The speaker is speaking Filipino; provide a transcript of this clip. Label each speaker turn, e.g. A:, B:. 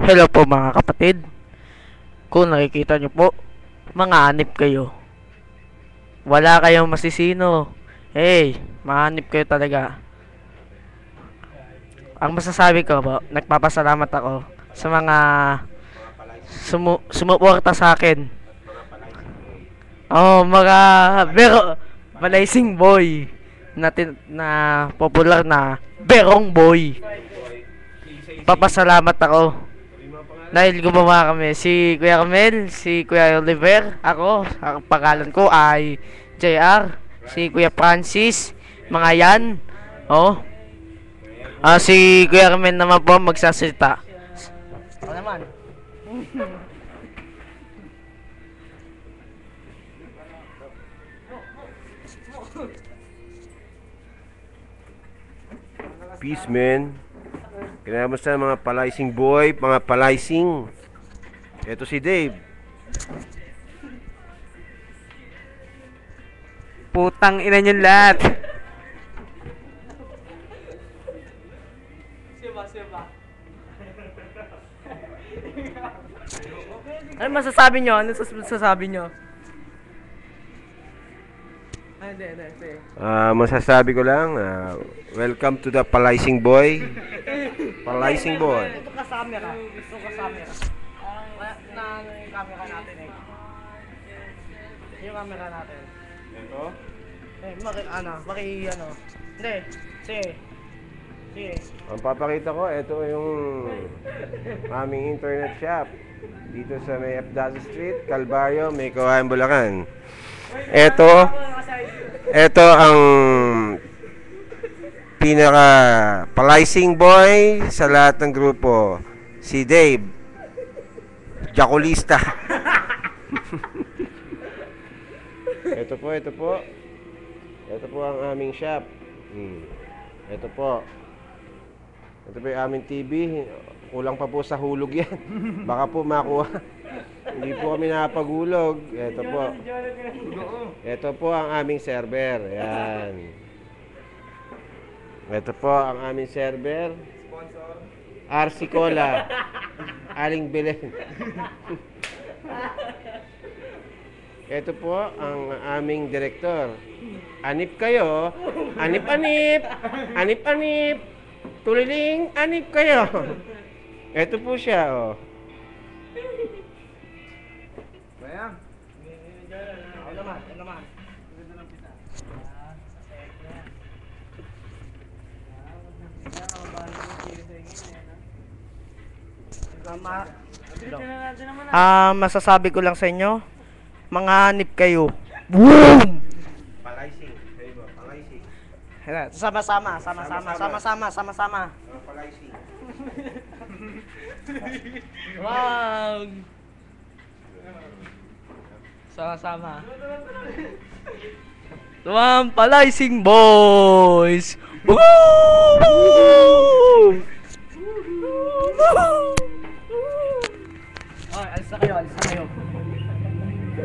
A: Hello po mga kapatid. Kung nakikita nyo po, mga anip kayo. Wala kayong masisino. Hey, mga anip kayo talaga. Ang masasabi ko po, nagpapasalamat ako sa mga sumuporta sa akin. Oh, mga bero, malaysing boy na popular na Berong Boy. Papasalamat ako dahil gumawa kami, si Kuya Camel, si Kuya Oliver, ako, ang pangalan ko ay JR, si Kuya Francis, mga yan. Oh. Si Kuya Camel naman po magsasalita. Ako naman.
B: Peace, man. Kinamusta mga palaising boy, mga palaising. Ito si Dave.
C: Putang ina nyo lahat.
A: Ano masasabi nyo? Ano masasabi nyo? Hindi.
B: Masasabi ko lang, welcome to the palaising boy. Palaising boy.
A: Ito kasamera. Ito kasamera. Yung camera natin eh. Yung camera natin.
B: Ito?
A: Ano. Hindi. Sige.
B: Ang papakita ko, ito yung aming internet shop. Dito sa may F. Street, Calvario, may Kawayan, Bulacan. Ito ang pinaka palaising boy sa lahat ng grupo. Si Dave. Jaculista. Ito po. Ito po ang aming shop. Ito po. Ito po yung aming TV. Kulang pa po sa hulog yan. Baka po makuha. Hindi po kami nakapagulog. Ito po. Ito po ang aming server. Ayan. Ito po ang aming server. Sponsor. RC Cola. Aling Belen. Ito po ang aming direktor. Anip kayo. Anip-anip. Anip-anip. Tuliling, anip kayo. Ito po siya, oh.
C: Bayang.
A: Ako naman. Masasabi ko lang sa inyo, mga hanip kayo. Boom!
B: Palaising. Palaising.
A: Sama-sama.
B: Palaising.
A: Wow! Sama-sama. Tuwang palaising boys! Woo! Alis na kayo.